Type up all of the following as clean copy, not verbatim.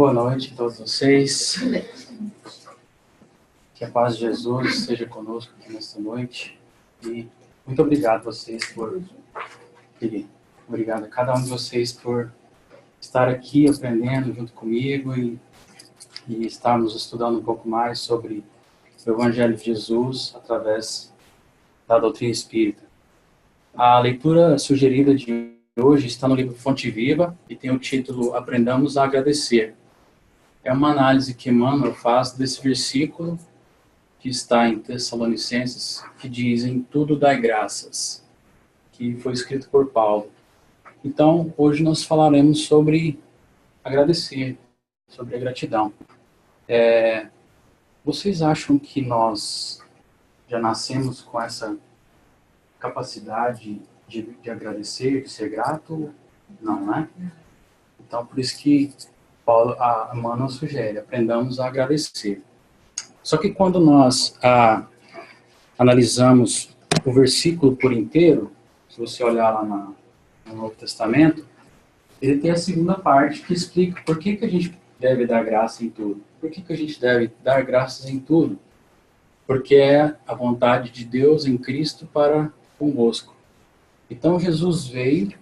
Boa noite a todos vocês. Que a paz de Jesus esteja conosco aqui nesta noite. E muito obrigado a vocês obrigado a cada um de vocês por estar aqui aprendendo junto comigo e estarmos estudando um pouco mais sobre o Evangelho de Jesus através da doutrina espírita. A leitura sugerida de hoje está no livro Fonte Viva e tem o título Aprendamos a Agradecer. É uma análise que Emmanuel faz desse versículo que está em Tessalonicenses, que diz: em tudo dai graças, que foi escrito por Paulo. Então, hoje nós falaremos sobre agradecer, sobre a gratidão. Vocês acham que nós já nascemos com essa capacidade de agradecer, de ser grato? Não, né? Então, por isso que Emmanuel sugere, aprendamos a agradecer. Só que quando nós analisamos o versículo por inteiro, se você olhar lá no Novo Testamento, ele tem a segunda parte que explica por que a gente deve dar graça em tudo. Por que a gente deve dar graças em tudo? Porque é a vontade de Deus em Cristo para convosco. Então Jesus veio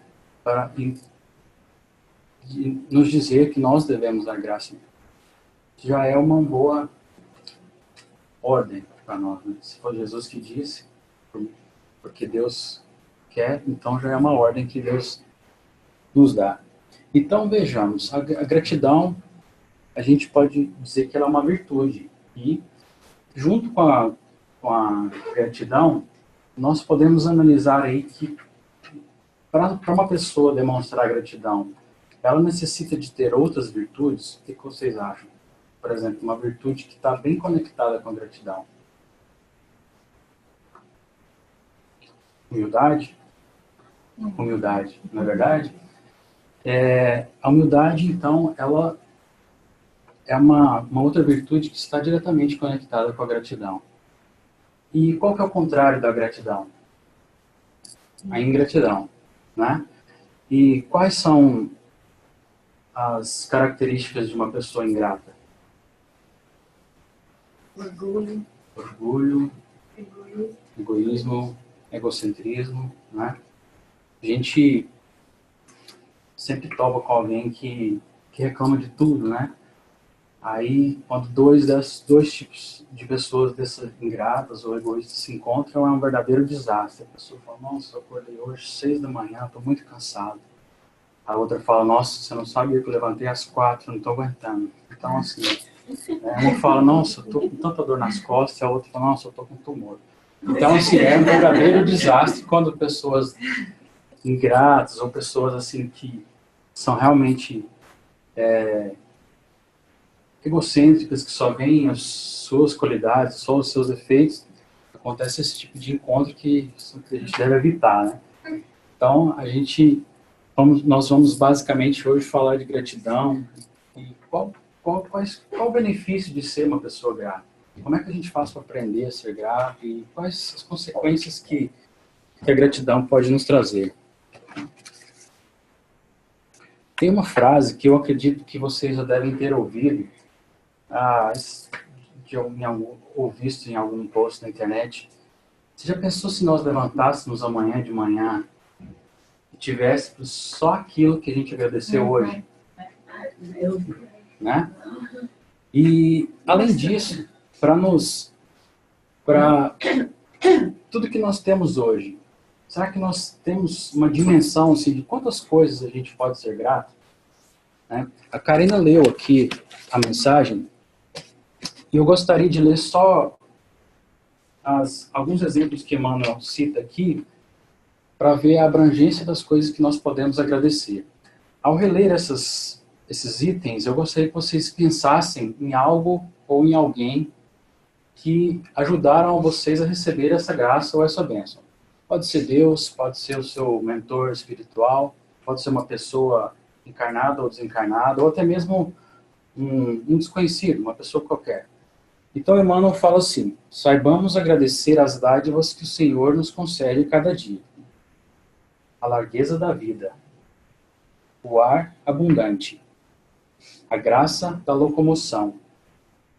para nos dizer que nós devemos dar graça. Já é uma boa ordem para nós, né? Se for Jesus que disse, porque Deus quer, então já é uma ordem que Deus nos dá. Então vejamos, a gratidão, a gente pode dizer que ela é uma virtude, e junto com a gratidão, nós podemos analisar aí que para uma pessoa demonstrar gratidão, ela necessita de ter outras virtudes. O que vocês acham? Por exemplo, uma virtude que está bem conectada com a gratidão. Humildade? Humildade, não é verdade? A humildade, então, ela é uma outra virtude que está diretamente conectada com a gratidão. E qual que é o contrário da gratidão? A ingratidão, né? E quais são as características de uma pessoa ingrata? Orgulho, egoísmo, egocentrismo, né? A gente sempre topa com alguém que reclama de tudo, né? Aí, quando dois tipos de pessoas dessas ingratas ou egoístas se encontram, é um verdadeiro desastre. A pessoa fala: nossa, eu acordei hoje 6 da manhã, estou muito cansado. A outra fala: nossa, você não sabia que eu levantei às 4, não estou aguentando. Então, assim, uma fala: nossa, eu estou com tanta dor nas costas, e a outra fala: nossa, eu estou com tumor. Então, assim, é um verdadeiro desastre quando pessoas ingratas ou pessoas assim que são realmente egocêntricas, que só veem as suas qualidades, só os seus defeitos, acontece esse tipo de encontro que a gente deve evitar, né? Então, nós vamos basicamente hoje falar de gratidão e qual o benefício de ser uma pessoa grata. Como é que a gente faz para aprender a ser grato e quais as consequências que a gratidão pode nos trazer. Tem uma frase que eu acredito que vocês já devem ter ouvido, ou visto em algum post na internet. Você já pensou se nós levantássemos amanhã de manhã e tivéssemos só aquilo que a gente agradeceu hoje? Né? E, além disso, para tudo que nós temos hoje, será que nós temos uma dimensão assim, de quantas coisas a gente pode ser grato? Né? A Karina leu aqui a mensagem e eu gostaria de ler só alguns exemplos que Emmanuel cita aqui para ver a abrangência das coisas que nós podemos agradecer. Ao reler esses itens, eu gostaria que vocês pensassem em algo ou em alguém que ajudaram vocês a receber essa graça ou essa bênção. Pode ser Deus, pode ser o seu mentor espiritual, pode ser uma pessoa encarnada ou desencarnada, ou até mesmo um desconhecido, uma pessoa qualquer. Então Emmanuel fala assim: saibamos agradecer as dádivas que o Senhor nos concede cada dia. A largueza da vida, o ar abundante, a graça da locomoção,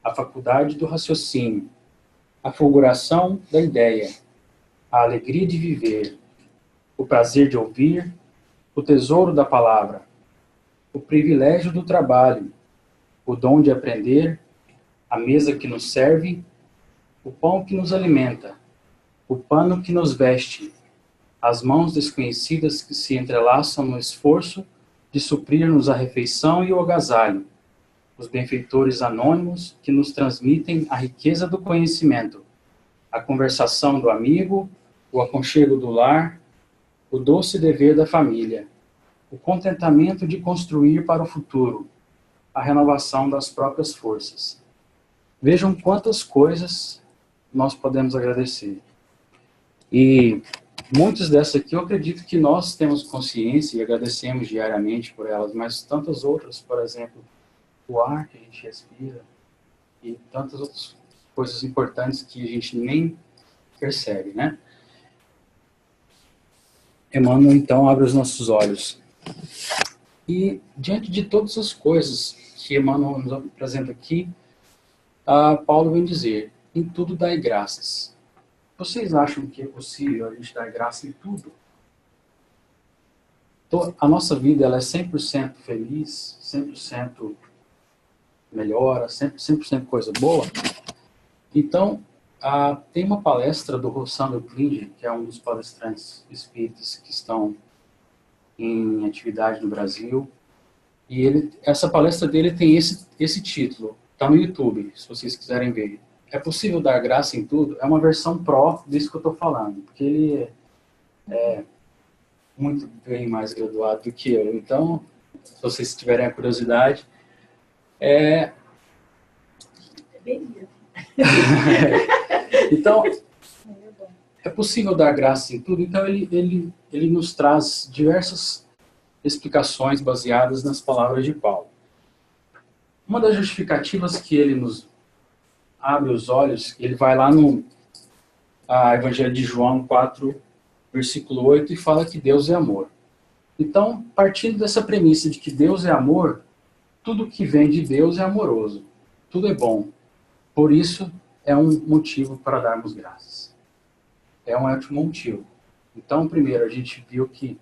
a faculdade do raciocínio, a fulguração da ideia, a alegria de viver, o prazer de ouvir, o tesouro da palavra, o privilégio do trabalho, o dom de aprender, a mesa que nos serve, o pão que nos alimenta, o pano que nos veste, as mãos desconhecidas que se entrelaçam no esforço de suprir-nos a refeição e o agasalho, os benfeitores anônimos que nos transmitem a riqueza do conhecimento, a conversação do amigo, o aconchego do lar, o doce dever da família, o contentamento de construir para o futuro, a renovação das próprias forças. Vejam quantas coisas nós podemos agradecer. E muitas dessas aqui eu acredito que nós temos consciência e agradecemos diariamente por elas, mas tantas outras, por exemplo, o ar que a gente respira e tantas outras coisas importantes que a gente nem percebe, né? Emmanuel, então, abre os nossos olhos. E, diante de todas as coisas que Emmanuel nos apresenta aqui, Paulo vem dizer, em tudo dai graças. Vocês acham que é possível a gente dar graça em tudo? A nossa vida ela é 100% feliz, 100% melhora, 100% coisa boa? Então, tem uma palestra do Rossandro Klinger, que é um dos palestrantes espíritas que estão em atividade no Brasil, e essa palestra dele tem esse título, está no YouTube, se vocês quiserem ver. É possível dar graça em tudo? É uma versão pró disso que eu estou falando, porque ele é muito bem mais graduado do que eu. Então, se vocês tiverem a curiosidade, Então, é possível dar graça em tudo? Então, ele nos traz diversas explicações baseadas nas palavras de Paulo. Uma das justificativas que ele nos abre os olhos, ele vai lá no Evangelho de João 4, versículo 8, e fala que Deus é amor. Então, partindo dessa premissa de que Deus é amor, tudo que vem de Deus é amoroso. Tudo é bom. Por isso, é um motivo para darmos graças. É um ótimo motivo. Então, primeiro, a gente viu que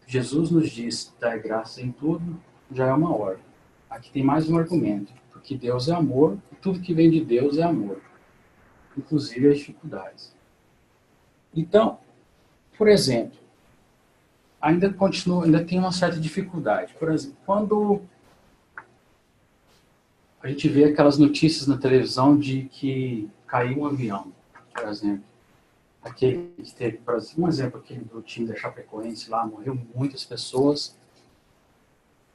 Jesus nos diz dar graça em tudo, já é uma ordem. Aqui tem mais um argumento, porque Deus é amor, e tudo que vem de Deus é amor, inclusive as dificuldades. Então, por exemplo, ainda tem uma certa dificuldade. Por exemplo, quando a gente vê aquelas notícias na televisão de que caiu um avião, por exemplo. Aquele que teve, por exemplo, um exemplo aquele do time da Chapecoense lá, morreu muitas pessoas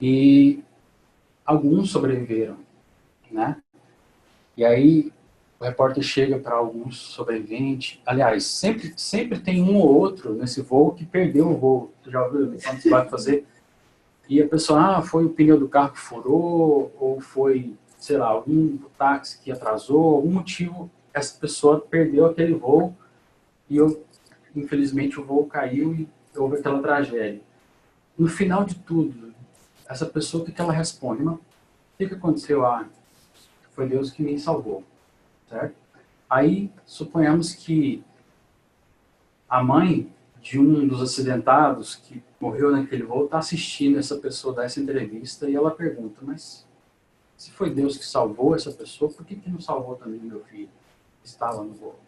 e alguns sobreviveram, né? E aí o repórter chega para alguns sobreviventes. Aliás, sempre tem um ou outro nesse voo que perdeu o voo. Tu já ouviu quando você vai fazer? E a pessoa, foi o pneu do carro que furou, ou foi, sei lá, algum táxi que atrasou, algum motivo, essa pessoa perdeu aquele voo e infelizmente o voo caiu e houve aquela tragédia. No final de tudo, essa pessoa, o que ela responde? O que aconteceu? Foi Deus que me salvou, certo? Aí, suponhamos que a mãe de um dos acidentados que morreu naquele voo está assistindo essa pessoa dar essa entrevista e ela pergunta, mas se foi Deus que salvou essa pessoa, por que não salvou também meu filho que estava no voo?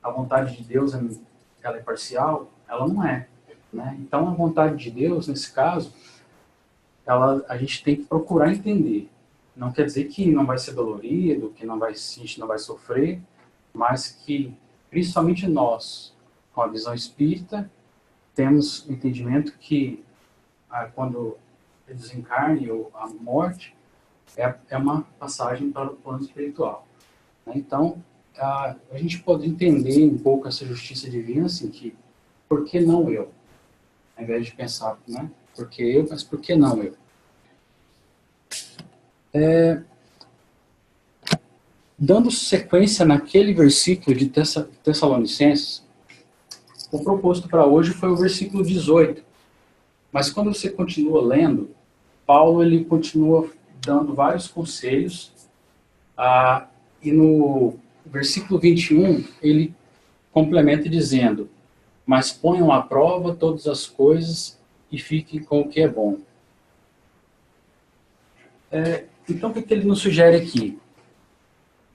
A vontade de Deus, ela é parcial? Ela não é, né? Então, a vontade de Deus, nesse caso, a gente tem que procurar entender. Não quer dizer que não vai ser dolorido, que a gente não vai sofrer, mas que, principalmente nós, com a visão espírita, temos o entendimento que quando o desencarne ou a morte é uma passagem para o plano espiritual, né? Então, a gente pode entender um pouco essa justiça divina, assim, que por que não eu? Ao invés de pensar, né? Por que eu, mas por que não eu? Dando sequência naquele versículo de Tessalonicenses, o proposto para hoje foi o versículo 18. Mas quando você continua lendo, Paulo ele continua dando vários conselhos, e no versículo 21, ele complementa dizendo: mas ponham à prova todas as coisas e fiquem com o que é bom. Então, o que ele nos sugere aqui?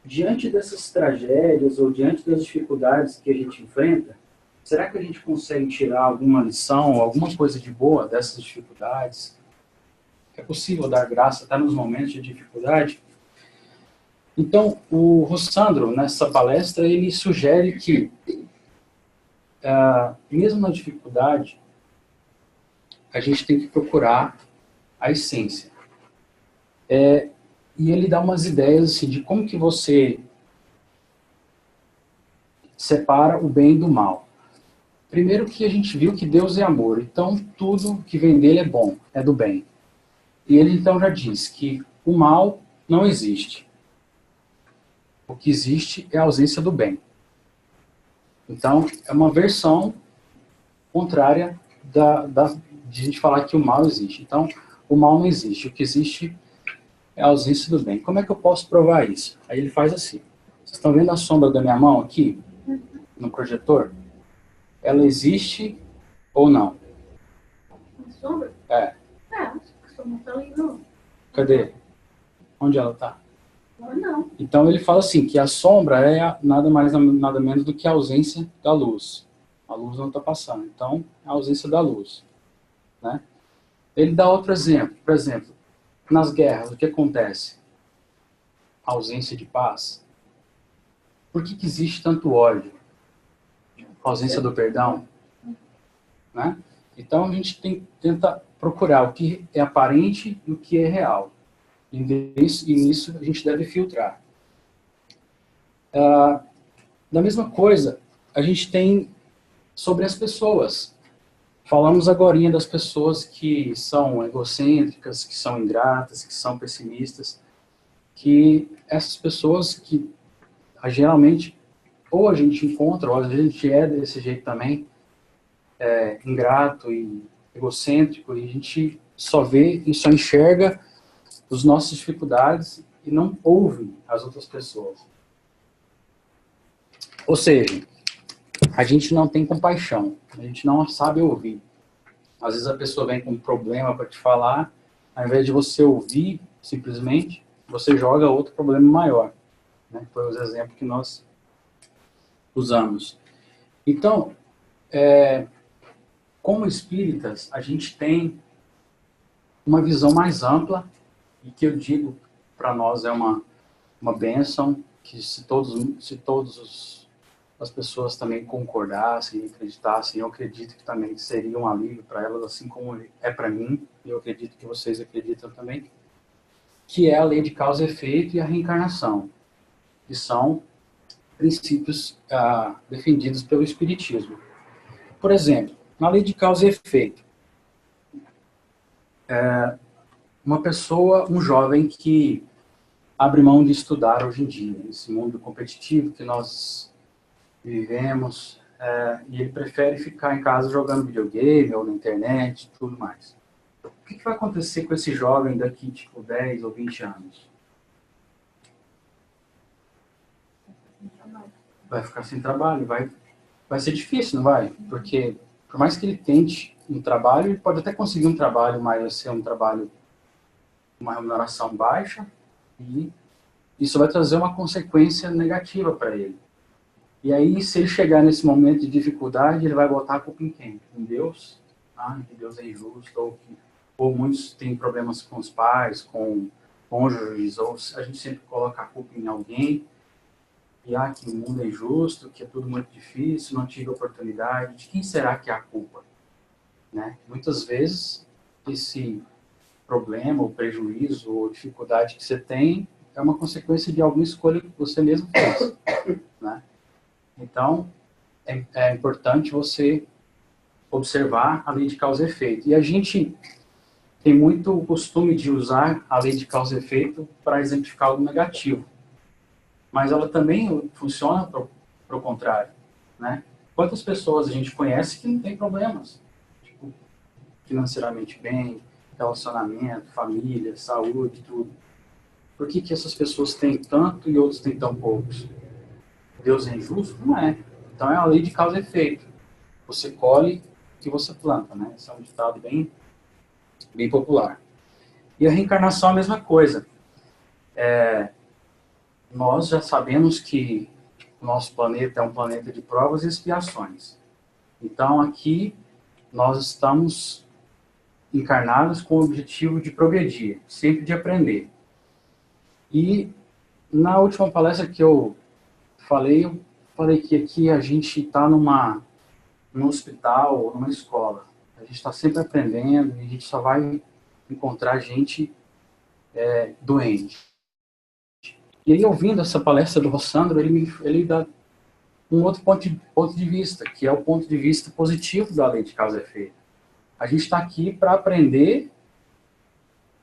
Diante dessas tragédias ou diante das dificuldades que a gente enfrenta, será que a gente consegue tirar alguma lição, alguma coisa de boa dessas dificuldades? É possível dar graça até nos momentos de dificuldade? Então, o Rossandro, nessa palestra, ele sugere que, mesmo na dificuldade, a gente tem que procurar a essência. E ele dá umas ideias assim, de como que você separa o bem do mal. Primeiro que a gente viu que Deus é amor, então tudo que vem dele é bom, é do bem. E ele então já diz que o mal não existe. O que existe é a ausência do bem. Então, é uma versão contrária de a gente falar que o mal existe. Então, o mal não existe. O que existe é a ausência do bem. Como é que eu posso provar isso? Aí ele faz assim. Vocês estão vendo a sombra da minha mão aqui, no projetor? Ela existe ou não? A sombra? É. A sombra está ali, não. Cadê? Onde ela está? Não. Então ele fala assim, que a sombra é nada mais nada menos do que a ausência da luz. A luz não está passando, então é a ausência da luz. Né? Ele dá outro exemplo. Por exemplo, nas guerras, o que acontece? A ausência de paz. Por que existe tanto ódio? A ausência do perdão? Né? Então a gente tenta procurar o que é aparente e o que é real. E nisso a gente deve filtrar. Da mesma coisa, a gente tem sobre as pessoas. Falamos agorinha das pessoas que são egocêntricas, que são ingratas, que são pessimistas, que essas pessoas que geralmente ou a gente encontra, ou a gente é desse jeito também, ingrato e egocêntrico, e a gente só vê e só enxerga as nossas dificuldades e não ouve as outras pessoas. Ou seja, a gente não tem compaixão, a gente não sabe ouvir. Às vezes a pessoa vem com um problema para te falar, ao invés de você ouvir, simplesmente, você joga outro problema maior. Né? Foi os exemplos que nós usamos. Então, como espíritas, a gente tem uma visão mais ampla, e que eu digo para nós é uma bênção, que se todos as pessoas também concordassem e acreditassem, eu acredito que também seria um alívio para elas, assim como é para mim, e eu acredito que vocês acreditam também, que é a lei de causa e efeito e a reencarnação, que são princípios defendidos pelo Espiritismo. Por exemplo, na lei de causa e efeito, uma pessoa, um jovem que abre mão de estudar hoje em dia, nesse mundo competitivo que nós vivemos, e ele prefere ficar em casa jogando videogame ou na internet e tudo mais. O que vai acontecer com esse jovem daqui, tipo, 10 ou 20 anos? Vai ficar sem trabalho, vai ser difícil, não vai? Porque, por mais que ele tente um trabalho, ele pode até conseguir um trabalho, mas vai ser um trabalho com uma remuneração baixa, e isso vai trazer uma consequência negativa para ele. E aí, se ele chegar nesse momento de dificuldade, ele vai botar a culpa em quem? Em Deus? Que Deus é injusto, ou muitos têm problemas com os pais, com cônjuges, ou a gente sempre coloca a culpa em alguém, e que o mundo é injusto, que é tudo muito difícil, não tive oportunidade. De quem será que é a culpa? Né? Muitas vezes, esse problema, ou prejuízo, ou dificuldade que você tem, é uma consequência de alguma escolha que você mesmo fez. Né? Então, é importante você observar a lei de causa e efeito. E a gente tem muito o costume de usar a lei de causa e efeito para exemplificar algo negativo. Mas ela também funciona para o contrário. Né? Quantas pessoas a gente conhece que não tem problemas? Tipo, financeiramente bem, relacionamento, família, saúde, tudo. Por que que essas pessoas têm tanto e outros têm tão poucos? Deus é injusto? Não é. Então é a lei de causa e efeito. Você colhe o que você planta, né? Esse é um ditado bem, bem popular. E a reencarnação é a mesma coisa. Nós já sabemos que o nosso planeta é um planeta de provas e expiações. Então aqui nós estamos encarnados com o objetivo de progredir, sempre de aprender. E na última palestra que eu falei que aqui a gente está num hospital ou numa escola. A gente está sempre aprendendo e a gente só vai encontrar gente doente. E aí, ouvindo essa palestra do Rossandro, ele dá um outro ponto de vista, que é o ponto de vista positivo da lei de causa e efeito. A gente está aqui para aprender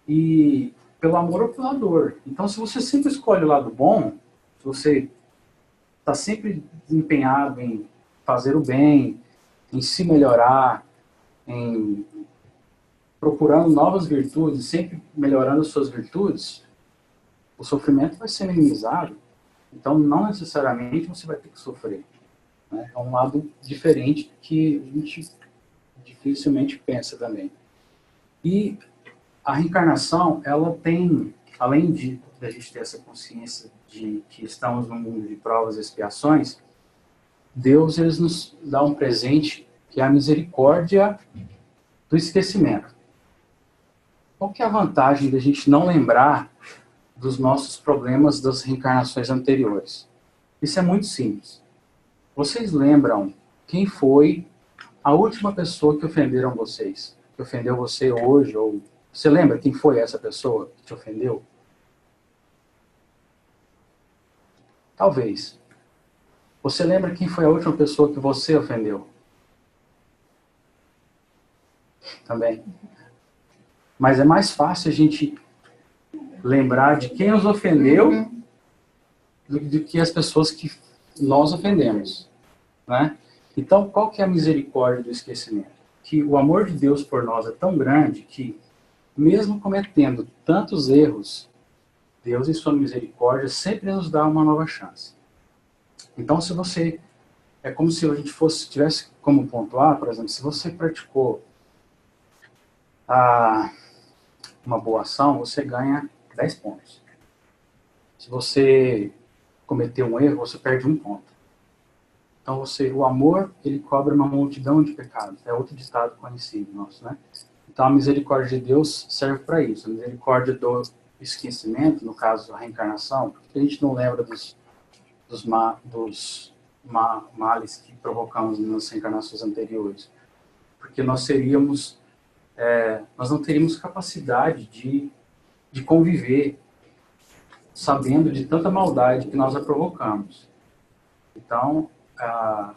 e pelo amor ou pela dor. Então, se você sempre escolhe o lado bom, se você está sempre empenhado em fazer o bem, em se melhorar, em procurando novas virtudes, sempre melhorando as suas virtudes, o sofrimento vai ser minimizado. Então, não necessariamente você vai ter que sofrer. Né? É um lado diferente que a gente dificilmente pensa também. E a reencarnação, ela tem, além de a gente ter essa consciência de que estamos num mundo de provas e expiações, Deus ele nos dá um presente que é a misericórdia do esquecimento. Qual que é a vantagem da gente não lembrar dos nossos problemas das reencarnações anteriores? Isso é muito simples. Vocês lembram quem foi a última pessoa que ofenderam vocês? Que ofendeu você hoje? Ou você lembra quem foi essa pessoa que te ofendeu? Talvez. Você lembra quem foi a última pessoa que você ofendeu? Também. Mas é mais fácil a gente lembrar de quem nos ofendeu do que as pessoas que nós ofendemos, né? Então, qual que é a misericórdia do esquecimento? Que o amor de Deus por nós é tão grande que, mesmo cometendo tantos erros, Deus, em sua misericórdia, sempre nos dá uma nova chance. Então, se você... É como se a gente tivesse como pontuar, por exemplo, se você praticou uma boa ação, você ganha 10 pontos. Se você cometeu um erro, você perde 1 ponto. Então, o amor, ele cobre uma multidão de pecados. É outro ditado conhecido nosso, né? Então, a misericórdia de Deus serve para isso. A misericórdia do esquecimento, no caso, a reencarnação, porque a gente não lembra dos males que provocamos nas reencarnações anteriores. Porque nós não teríamos capacidade de conviver sabendo de tanta maldade que nós a provocamos. Então, a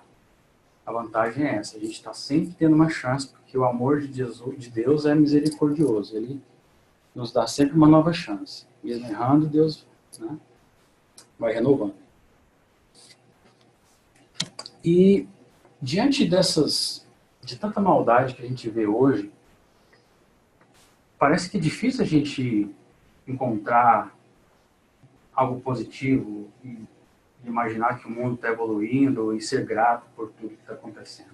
vantagem é essa, a gente está sempre tendo uma chance, porque o amor de Deus é misericordioso, ele nos dá sempre uma nova chance. Mesmo errando, Deus, né, vai renovando. E diante de tanta maldade que a gente vê hoje, parece que é difícil a gente encontrar algo positivo e imaginar que o mundo está evoluindo e ser grato por tudo que está acontecendo.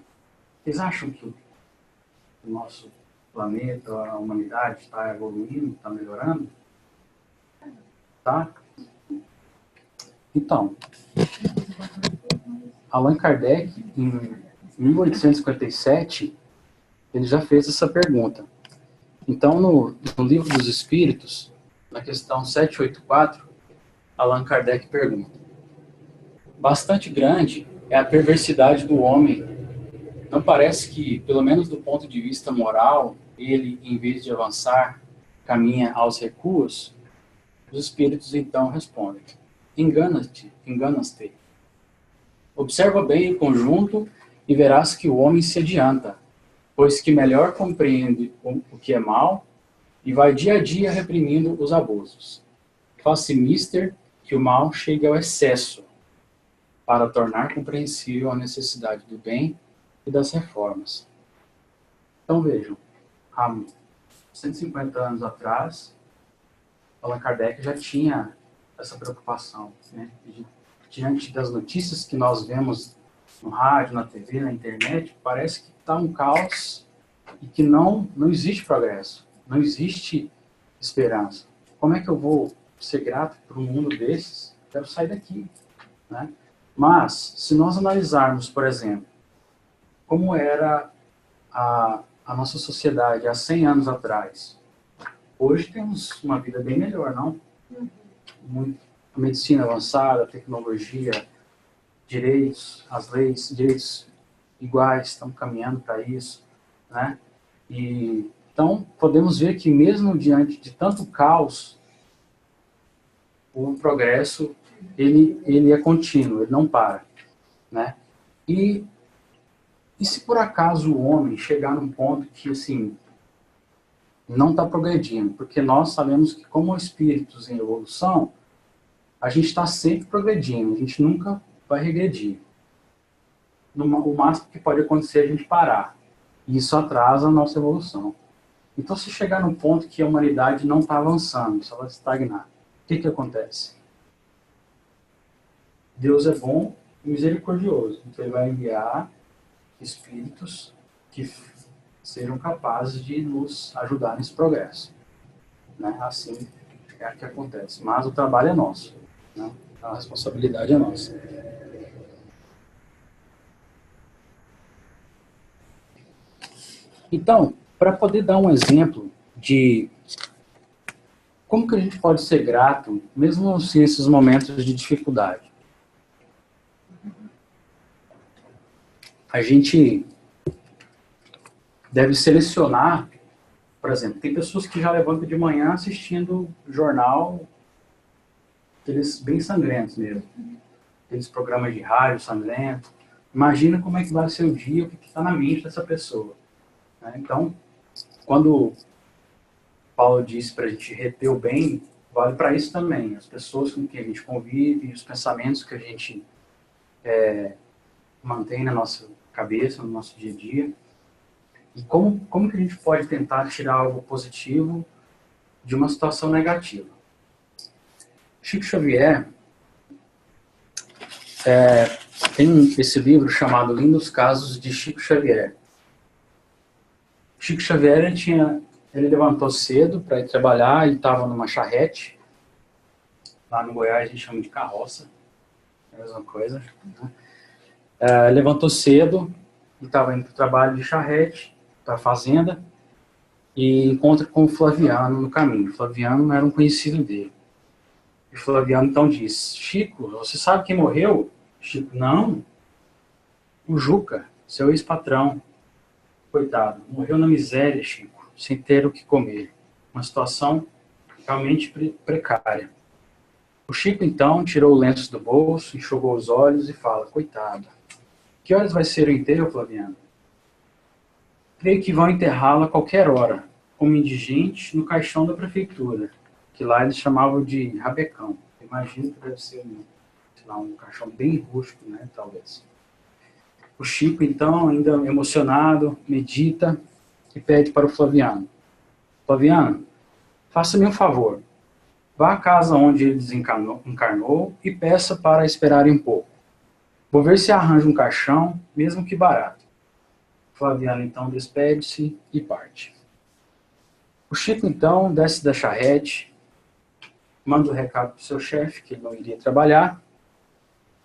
Vocês acham que o nosso planeta, a humanidade está evoluindo, está melhorando? Tá? Então, Allan Kardec, em 1857, ele já fez essa pergunta. Então, no Livro dos Espíritos, na questão 784, Allan Kardec pergunta: bastante grande é a perversidade do homem. Não parece que, pelo menos do ponto de vista moral, ele, em vez de avançar, caminha aos recuos? Os espíritos então respondem: engana-te. Observa bem o conjunto e verás que o homem se adianta, pois que melhor compreende o que é mal e vai dia a dia reprimindo os abusos. Faz-se mister que o mal chegue ao excesso, para tornar compreensível a necessidade do bem e das reformas. Então vejam, 150 anos atrás, Allan Kardec já tinha essa preocupação, né? Diante das notícias que nós vemos no rádio, na TV, na internet, parece que está um caos e que não existe progresso, não existe esperança. Como é que eu vou ser grato por um mundo desses? Quero sair daqui, né? Mas, se nós analisarmos, por exemplo, como era a nossa sociedade há 100 anos atrás, hoje temos uma vida bem melhor, não? A medicina avançada, a tecnologia, direitos, as leis, direitos iguais, estamos caminhando para isso, né? E, então, podemos ver que mesmo diante de tanto caos, o progresso, ele é contínuo, ele não para, né? E se por acaso o homem chegar num ponto que, assim, não está progredindo? Porque nós sabemos que, como espíritos em evolução, a gente está sempre progredindo, a gente nunca vai regredir. O máximo que pode acontecer é a gente parar. E isso atrasa a nossa evolução. Então, se chegar num ponto que a humanidade não está avançando, se ela estagnar, o que acontece? Deus é bom e misericordioso. Então, Ele vai enviar espíritos que sejam capazes de nos ajudar nesse progresso, né? Assim é o que acontece. Mas o trabalho é nosso, né? A responsabilidade é nossa. Então, para poder dar um exemplo de como que a gente pode ser grato, mesmo nesses momentos de dificuldade, a gente deve selecionar, por exemplo, tem pessoas que já levantam de manhã assistindo jornal, aqueles bem sangrentos mesmo, aqueles programas de rádio sangrento. Imagina como é que vai ser o dia, o que está na mente dessa pessoa, né? Então, quando Paulo disse para a gente reter o bem, vale para isso também. As pessoas com quem a gente convive, os pensamentos que a gente mantém na nossa cabeça, no nosso dia a dia. E como que a gente pode tentar tirar algo positivo de uma situação negativa? Chico Xavier tem esse livro chamado Lindos Casos de Chico Xavier. Chico Xavier, ele levantou cedo para ir trabalhar, ele estava numa charrete. Lá no Goiás a gente chama de carroça, é a mesma coisa, né? Levantou cedo, ele estava indo para o trabalho de charrete, para a fazenda, e encontra com o Flaviano no caminho. O Flaviano era um conhecido dele. E o Flaviano então diz: Chico, você sabe quem morreu? Chico: não, o Juca, seu ex-patrão. Coitado, morreu na miséria, Chico, sem ter o que comer. Uma situação realmente precária. O Chico, então, tirou o lenço do bolso, enxugou os olhos e fala: coitado, que horas vai ser o enterro, Flaviano? Creio que vão enterrá-lo a qualquer hora, como indigente, no caixão da prefeitura, que lá eles chamavam de rabecão. Imagino que deve ser um caixão bem rústico, né, talvez. O Chico, então, ainda emocionado, medita e pede para o Flaviano: Flaviano, faça-me um favor. Vá à casa onde ele desencarnou e peça para esperarem um pouco. Vou ver se arranja um caixão, mesmo que barato. Flaviano, então, despede-se e parte. O Chico, então, desce da charrete, manda o recado para o seu chefe, que ele não iria trabalhar,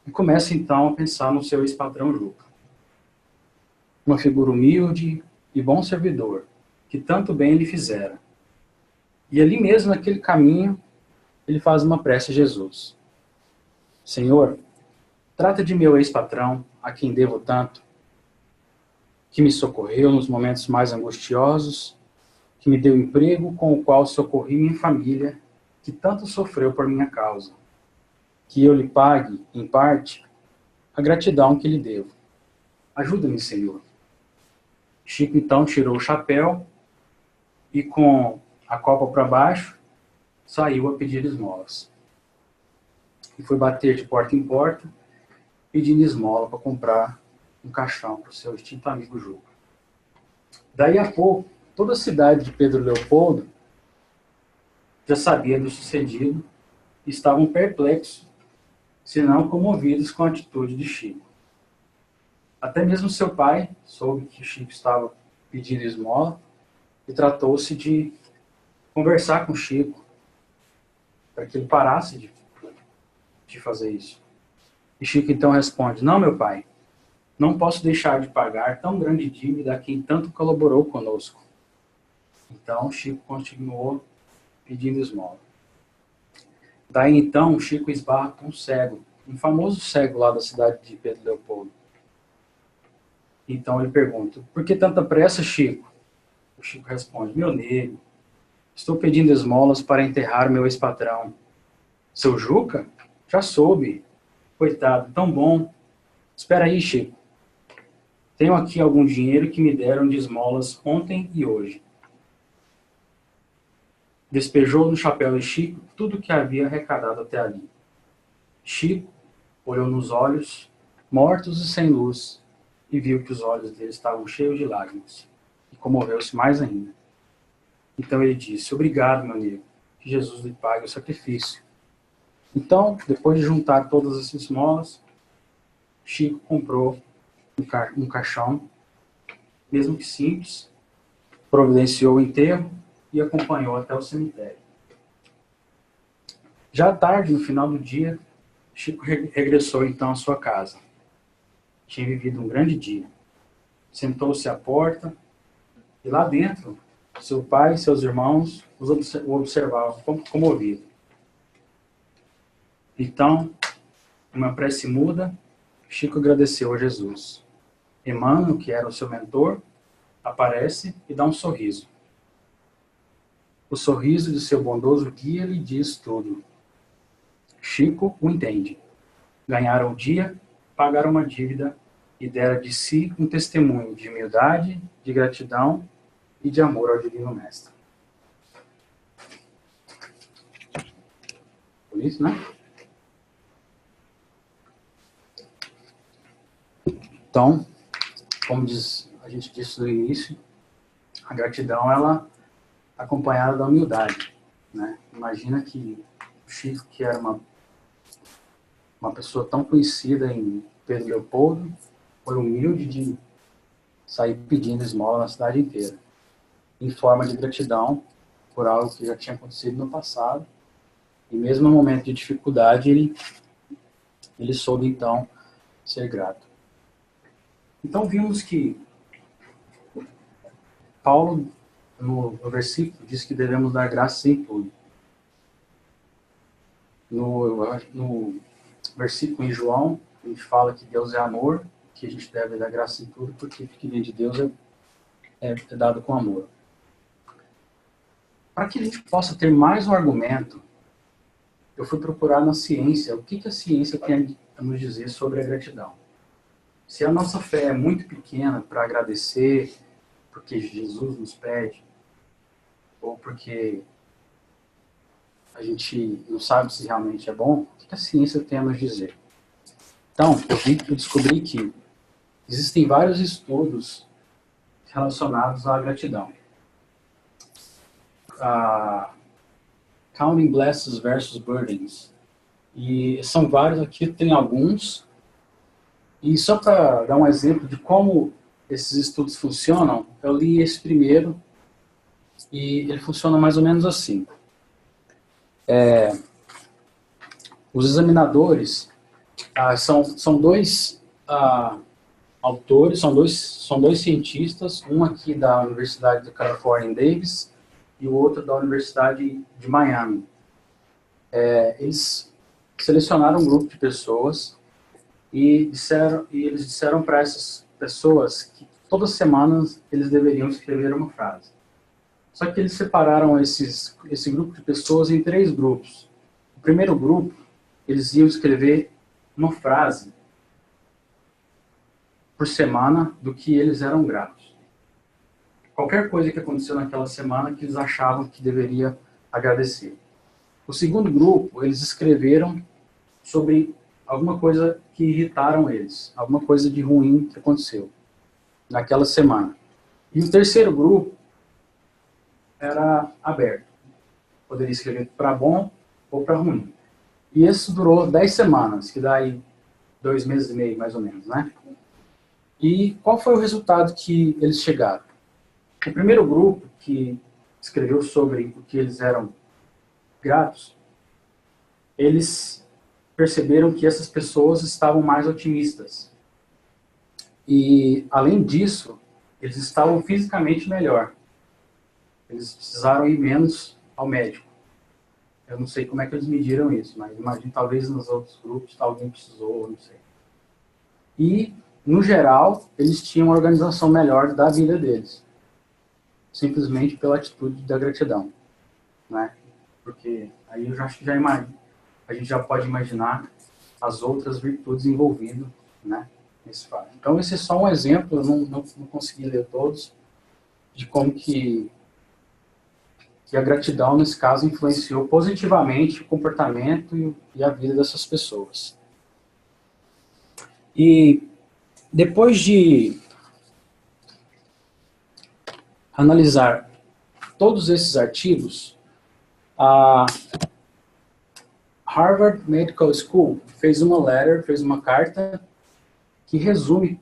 e começa, então, a pensar no seu ex-patrão Juca. Uma figura humilde e bom servidor, que tanto bem lhe fizera. E ali mesmo, naquele caminho, ele faz uma prece a Jesus: Senhor, trata de meu ex-patrão, a quem devo tanto, que me socorreu nos momentos mais angustiosos, que me deu emprego com o qual socorri minha família, que tanto sofreu por minha causa. Que eu lhe pague, em parte, a gratidão que lhe devo. Ajuda-me, Senhor. Chico, então, tirou o chapéu e, com a copa para baixo, saiu a pedir esmolas. E foi bater de porta em porta, pedindo esmola para comprar um caixão para o seu extinto amigo Juca. Daí a pouco, Toda a cidade de Pedro Leopoldo já sabia do sucedido e estavam perplexos, se não comovidos com a atitude de Chico. Até mesmo seu pai soube que Chico estava pedindo esmola e tratou-se de conversar com Chico para que ele parasse de fazer isso. E Chico então responde: não, meu pai, não posso deixar de pagar tão grande dívida a quem tanto colaborou conosco. Então Chico continuou pedindo esmola. Daí então Chico esbarra com um cego, um famoso cego lá da cidade de Pedro Leopoldo. Então ele pergunta: por que tanta pressa, Chico? O Chico responde: meu nego, estou pedindo esmolas para enterrar meu ex-patrão. Seu Juca? Já soube. Coitado, tão bom. Espera aí, Chico. Tenho aqui algum dinheiro que me deram de esmolas ontem e hoje. Despejou no chapéu de Chico tudo que havia arrecadado até ali. Chico olhou nos olhos, mortos e sem luz, e viu que os olhos dele estavam cheios de lágrimas. E comoveu-se mais ainda. Então ele disse: obrigado, meu amigo, que Jesus lhe pague o sacrifício. Então, depois de juntar todas as esmolas, Chico comprou um caixão, mesmo que simples, providenciou o enterro e acompanhou até o cemitério. Já à tarde, no final do dia, Chico regressou então à sua casa. Tinha vivido um grande dia. Sentou-se à porta e lá dentro, seu pai e seus irmãos o observavam comovido. Então, uma prece muda, Chico agradeceu a Jesus. Emmanuel, que era o seu mentor, aparece e dá um sorriso. O sorriso de seu bondoso guia lhe diz tudo. Chico o entende. Ganhara o dia, pagara uma dívida e dera de si um testemunho de humildade, de gratidão e de amor ao Divino Mestre. Por isso, né? Então, como a gente disse no início, a gratidão, ela é acompanhada da humildade, né? Imagina que o Chico, que era uma pessoa tão conhecida em Pedro Leopoldo, foi humilde de sair pedindo esmola na cidade inteira, em forma de gratidão por algo que já tinha acontecido no passado, e mesmo no momento de dificuldade, ele soube então ser grato. Então vimos que Paulo, no versículo, diz que devemos dar graça em tudo. No versículo em João, a gente fala que Deus é amor, que a gente deve dar graça em tudo, porque o que vem de Deus é dado com amor. Para que a gente possa ter mais um argumento, eu fui procurar na ciência o que a ciência tem a nos dizer sobre a gratidão. Se a nossa fé é muito pequena para agradecer, porque Jesus nos pede, ou porque a gente não sabe se realmente é bom, o que a ciência tem a nos dizer? Então, eu descobri que existem vários estudos relacionados à gratidão. Counting Blessings versus Burdens. E são vários aqui, tem alguns. E só para dar um exemplo de como esses estudos funcionam, eu li esse primeiro e ele funciona mais ou menos assim. Os examinadores são dois autores, são dois cientistas, um aqui da Universidade da Califórnia em Davis e o outro da Universidade de Miami. Eles selecionaram um grupo de pessoas e eles disseram para essas pessoas que todas as semanas eles deveriam escrever uma frase. Só que eles separaram esse grupo de pessoas em 3 grupos. O primeiro grupo, eles iam escrever uma frase por semana do que eles eram gratos. Qualquer coisa que aconteceu naquela semana que eles achavam que deveria agradecer. O segundo grupo, eles escreveram sobre alguma coisa que irritaram eles, alguma coisa de ruim que aconteceu naquela semana. E o terceiro grupo, era aberto. Poderia escrever para bom ou para ruim. E isso durou 10 semanas, que dá aí 2 meses e meio, mais ou menos, né? E qual foi o resultado que eles chegaram? O primeiro grupo, que escreveu sobre o que eles eram gratos, eles perceberam que essas pessoas estavam mais otimistas. E, além disso, eles estavam fisicamente melhor. Eles precisaram ir menos ao médico. Eu não sei como é que eles mediram isso, mas imagino talvez nos outros grupos alguém precisou, não sei. E, no geral, eles tinham uma organização melhor da vida deles. Simplesmente pela atitude da gratidão, né? Porque aí eu já acho que a gente já pode imaginar as outras virtudes envolvidas, né, nesse fato. Então, esse é só um exemplo, eu não consegui ler todos, de como que a gratidão, nesse caso, influenciou positivamente o comportamento e a vida dessas pessoas. E depois de analisar todos esses artigos, a Harvard Medical School fez uma carta que resume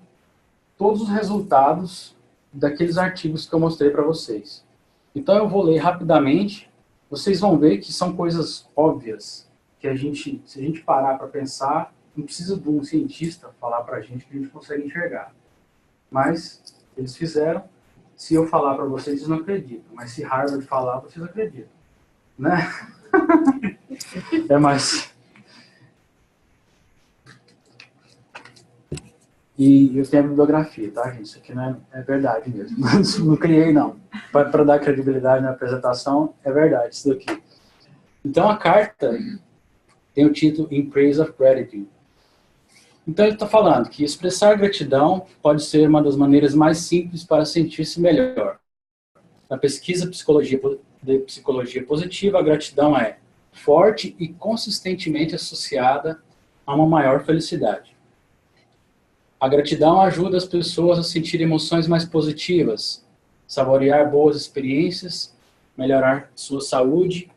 todos os resultados daqueles artigos que eu mostrei para vocês. Então eu vou ler rapidamente, vocês vão ver que são coisas óbvias, que se a gente parar para pensar, não precisa de um cientista falar para a gente que a gente consegue enxergar. Mas eles fizeram, se eu falar para vocês, vocês não acreditam, mas se Harvard falar, vocês acreditam, né? É mais... E eu tenho a bibliografia, tá, gente? Isso aqui não é verdade mesmo. Não criei, não. Para dar credibilidade na apresentação, é verdade isso daqui. Então, a carta tem o título In Praise of Gratitude. Então, ele está falando que expressar gratidão pode ser uma das maneiras mais simples para sentir-se melhor. Na pesquisa de psicologia positiva, a gratidão é forte e consistentemente associada a uma maior felicidade. A gratidão ajuda as pessoas a sentir emoções mais positivas, saborear boas experiências, melhorar sua saúde,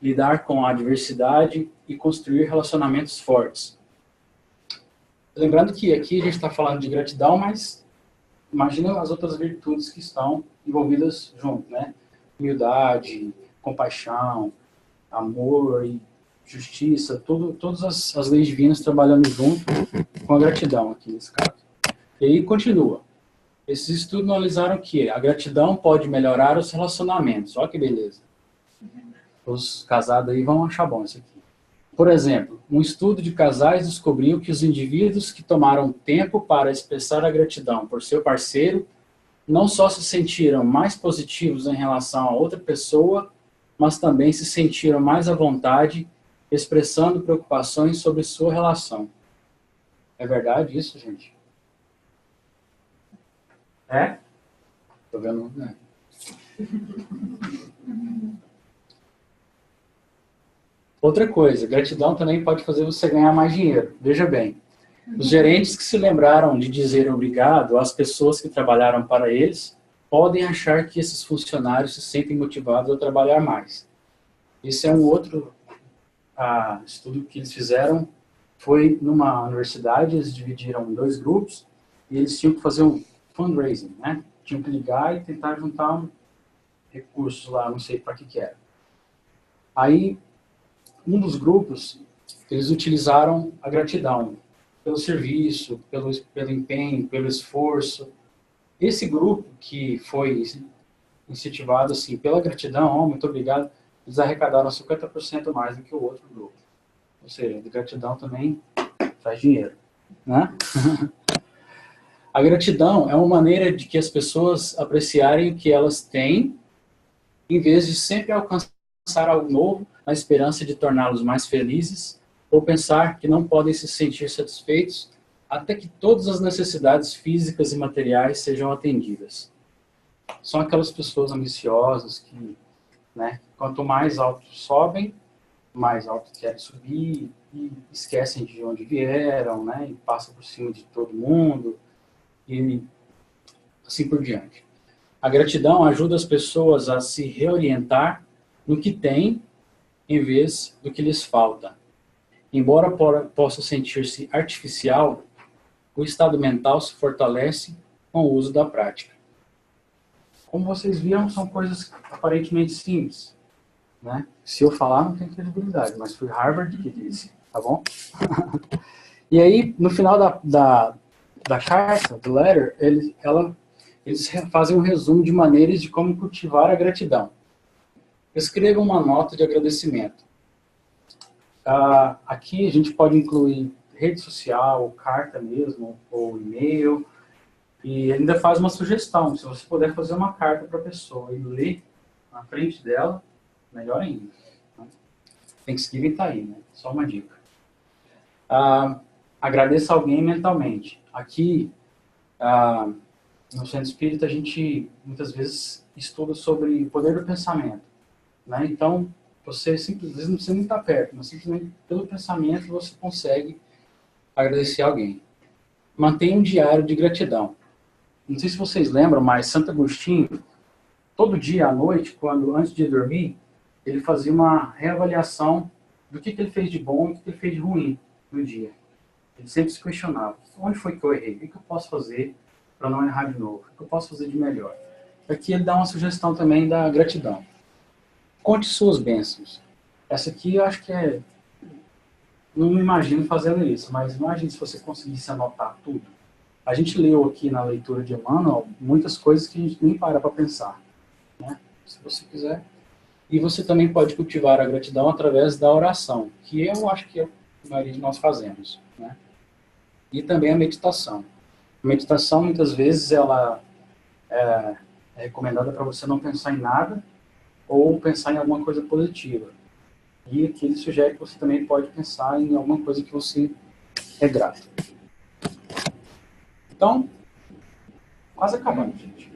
lidar com a adversidade e construir relacionamentos fortes. Lembrando que aqui a gente está falando de gratidão, mas imagina as outras virtudes que estão envolvidas junto, né? Humildade, compaixão, amor e justiça, todas as leis divinas trabalhando junto com a gratidão aqui nesse caso. E aí continua. Esses estudos analisaram que a gratidão pode melhorar os relacionamentos. Olha que beleza. Os casados aí vão achar bom isso aqui. Por exemplo, um estudo de casais descobriu que os indivíduos que tomaram tempo para expressar a gratidão por seu parceiro não só se sentiram mais positivos em relação a outra pessoa, mas também se sentiram mais à vontade expressando preocupações sobre sua relação. É verdade isso, gente? É? Tô vendo, né? Outra coisa, gratidão também pode fazer você ganhar mais dinheiro. Veja bem, os gerentes que se lembraram de dizer obrigado às pessoas que trabalharam para eles podem achar que esses funcionários se sentem motivados a trabalhar mais. Esse é um outro estudo que eles fizeram, foi numa universidade, eles dividiram em 2 grupos, e eles tinham que fazer um fundraising, né? Tinham que ligar e tentar juntar recursos lá, não sei para que era. Aí, um dos grupos, eles utilizaram a gratidão, pelo serviço, pelo empenho, pelo esforço. Esse grupo que foi incentivado assim, pela gratidão, muito obrigado, eles arrecadaram 50% mais do que o outro grupo. Ou seja, a gratidão também faz dinheiro, né? A gratidão é uma maneira de que as pessoas apreciarem o que elas têm, em vez de sempre alcançar algo novo, na esperança de torná-los mais felizes, ou pensar que não podem se sentir satisfeitos até que todas as necessidades físicas e materiais sejam atendidas. São aquelas pessoas ambiciosas que, né, quanto mais alto sobem, mais alto querem subir e esquecem de onde vieram, né, e passam por cima de todo mundo e assim por diante. A gratidão ajuda as pessoas a se reorientar no que têm em vez do que lhes falta. Embora possa sentir-se artificial, o estado mental se fortalece com o uso da prática. Como vocês viram, são coisas aparentemente simples, né? Se eu falar, não tem credibilidade, mas foi Harvard que disse, tá bom? E aí, no final da carta, do letter, eles fazem um resumo de maneiras de como cultivar a gratidão. Escreva uma nota de agradecimento. Aqui a gente pode incluir rede social, carta mesmo, ou e-mail, e ainda faz uma sugestão. Se você puder fazer uma carta para a pessoa e ler na frente dela, melhor ainda. Thanksgiving está aí, né? Só uma dica. Agradeça alguém mentalmente. Aqui, no Centro Espírita, a gente muitas vezes estuda sobre o poder do pensamento, né? Então, você simplesmente não precisa nem estar perto, mas simplesmente pelo pensamento você consegue agradecer alguém. Mantenha um diário de gratidão. Não sei se vocês lembram, mas Santo Agostinho, todo dia à noite, antes de dormir, ele fazia uma reavaliação do que ele fez de bom e o que ele fez de ruim no dia. Ele sempre se questionava, onde foi que eu errei? O que eu posso fazer para não errar de novo? O que eu posso fazer de melhor? Aqui ele dá uma sugestão também da gratidão. Conte suas bênçãos. Essa aqui eu acho que não me imagino fazendo isso, mas imagine se você conseguisse anotar tudo. A gente leu aqui na leitura de Emmanuel muitas coisas que a gente nem para pensar, né? Se você quiser. E você também pode cultivar a gratidão através da oração, que eu acho que a maioria de nós fazemos, né? E também a meditação. A meditação, muitas vezes, ela é recomendada para você não pensar em nada ou pensar em alguma coisa positiva. E aqui ele sugere que você também pode pensar em alguma coisa que você é grato. Então, quase acabando, gente.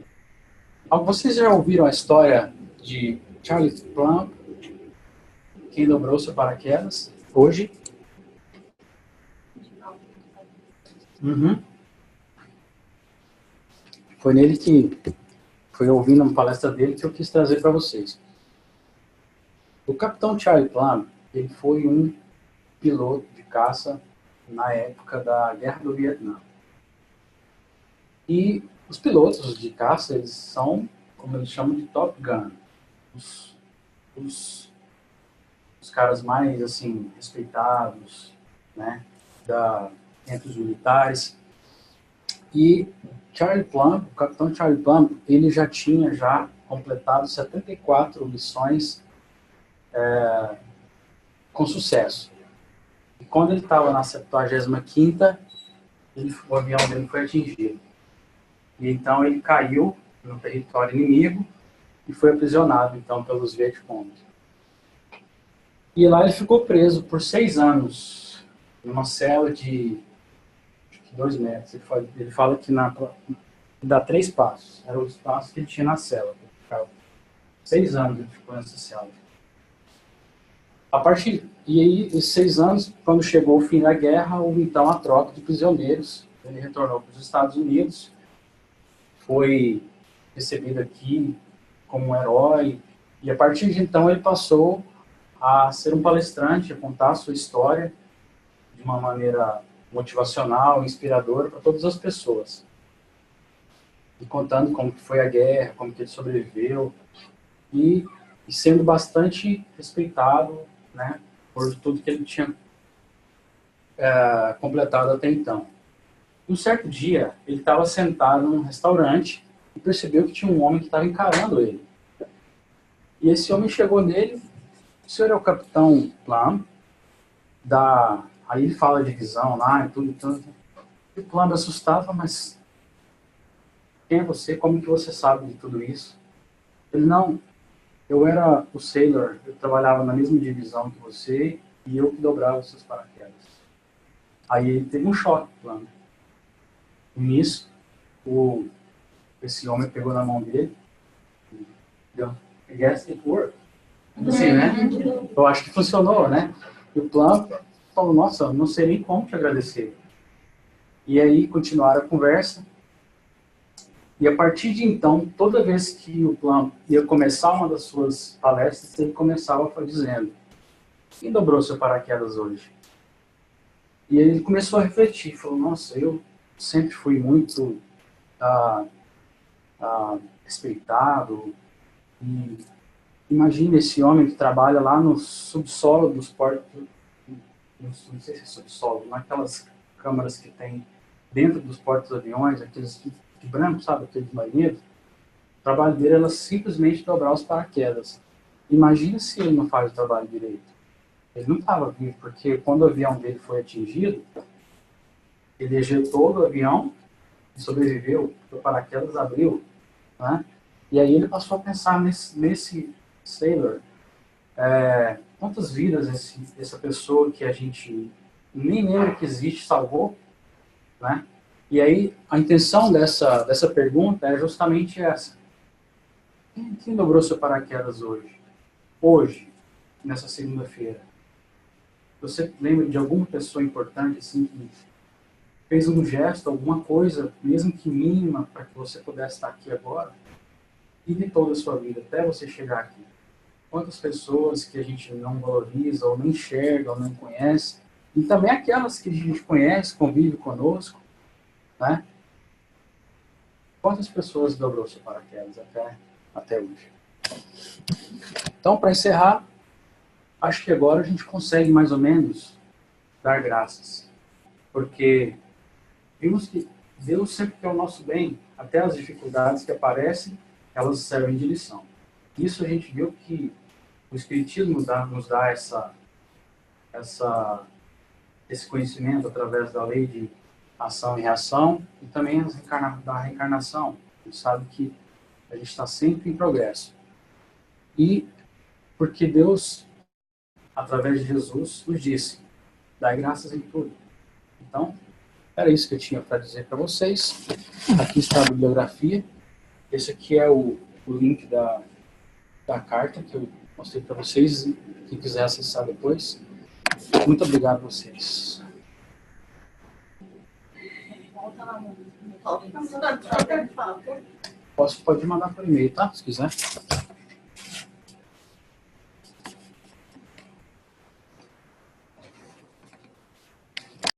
Vocês já ouviram a história de Charlie Plumb, quem dobrou seu paraquedas, hoje? Foi nele que foi ouvindo uma palestra dele que eu quis trazer para vocês. O capitão Charlie Plumb, ele foi um piloto de caça na época da Guerra do Vietnã. E os pilotos de caça, eles são, como eles chamam de Top Gun, os caras mais, assim, respeitados, né, entre os militares. E Charlie Plumb, o capitão Charlie Plumb, ele já tinha completado 74 missões com sucesso. E quando ele estava na 75ª, o avião dele foi atingido. E então ele caiu no território inimigo e foi aprisionado, então, pelos Vietcongs. E lá ele ficou preso por 6 anos, numa cela de 2 metros. Ele fala que dá 3 passos. Eram os passos que ele tinha na cela. 6 anos ele ficou nessa cela. E aí, esses 6 anos, quando chegou o fim da guerra, houve então a troca de prisioneiros. Ele retornou para os Estados Unidos, foi recebido aqui como um herói, e a partir de então ele passou a ser um palestrante, a contar a sua história de uma maneira motivacional, inspiradora para todas as pessoas. E contando como que foi a guerra, como que ele sobreviveu, e sendo bastante respeitado, né, por tudo que ele tinha completado até então. Um certo dia, ele estava sentado num restaurante e percebeu que tinha um homem que estava encarando ele. E esse homem chegou nele: o senhor é o capitão Plumb? Aí ele fala de visão lá e tudo. E o Plumb assustava: mas quem é você? Como que você sabe de tudo isso? Ele: não, eu era o sailor, eu trabalhava na mesma divisão que você e eu que dobrava os seus paraquedas. Aí ele teve um choque, Plumb. E nisso, esse homem pegou na mão dele e deu: I guess it worked. Assim, né? Eu acho que funcionou, né? E o Plumb falou: nossa, não sei nem como te agradecer. E aí continuaram a conversa. E a partir de então, toda vez que o Plum ia começar uma das suas palestras, ele começava dizendo: quem dobrou seu paraquedas hoje? E aí ele começou a refletir, falou: nossa, eu sempre fui muito respeitado. E imagina esse homem que trabalha lá no subsolo dos portos, não sei se é subsolo, naquelas câmaras que tem dentro dos portos-aviões, aqueles de branco, sabe, aqueles marinheiros. O trabalho dele era simplesmente dobrar os paraquedas. Imagina se ele não faz o trabalho direito. Ele não estava vivo, porque quando o avião dele foi atingido, ele ejetou do avião, sobreviveu, o paraquedas abriu, né? E aí ele passou a pensar nesse sailor, quantas vidas essa pessoa que a gente nem lembra que existe salvou, né? E aí a intenção dessa pergunta é justamente essa: quem dobrou seu paraquedas hoje? Hoje, nessa segunda-feira. Você lembra de alguma pessoa importante assim que fez um gesto, alguma coisa, mesmo que mínima, para que você pudesse estar aqui agora? E de toda a sua vida, até você chegar aqui. Quantas pessoas que a gente não valoriza, ou não enxerga, ou não conhece, e também aquelas que a gente conhece, convive conosco, né? Quantas pessoas dobrou seu paraquedas até hoje? Então, para encerrar, acho que agora a gente consegue mais ou menos dar graças, porque vimos que Deus sempre quer o nosso bem, até as dificuldades que aparecem, elas servem de lição. Isso a gente viu que o Espiritismo nos dá esse conhecimento através da lei de ação e reação, e também da reencarnação. A gente sabe que a gente está sempre em progresso. E porque Deus, através de Jesus, nos disse: dai graças em tudo. Então, era isso que eu tinha para dizer para vocês. Aqui está a bibliografia. Esse aqui é o link da carta que eu mostrei para vocês. Quem quiser acessar depois. Muito obrigado a vocês. Pode mandar por e-mail, tá? Se quiser.